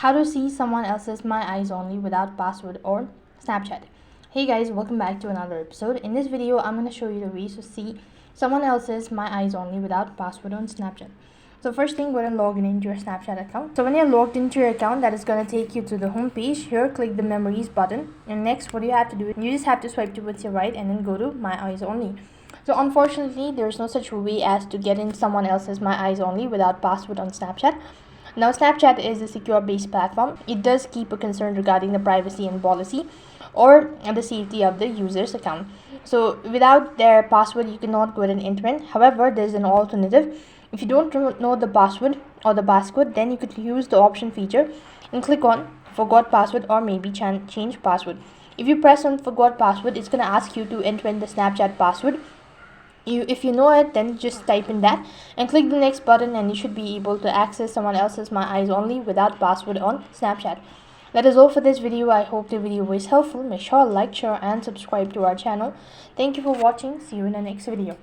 How to see someone else's My Eyes Only without password or Snapchat. Hey guys, welcome back to another episode. In this video, I'm going to show you the ways to see someone else's My Eyes Only without password on Snapchat. So first thing, go ahead and log in into your Snapchat account. So when you're logged into your account, that is going to take you to the home page. Here, click the memories button. And next, what you have to do, you just have to swipe towards your right and then go to My Eyes Only. So unfortunately, there is no such way as to get in someone else's My Eyes Only without password on Snapchat. Now, Snapchat is a secure-based platform. It does keep a concern regarding the privacy and policy or the safety of the user's account. So without their password, you cannot go ahead and enter in. However, there's an alternative. If you don't know the password or the passcode, then you could use the option feature and click on forgot password or maybe change password. If you press on forgot password, it's going to ask you to enter in the Snapchat password. If you know it, then just type in that and click the next button, and you should be able to access someone else's My Eyes Only without password on Snapchat. That is all for this video. I hope the video was helpful. Make sure to like, share and subscribe to our channel. Thank you for watching. See you in the next video.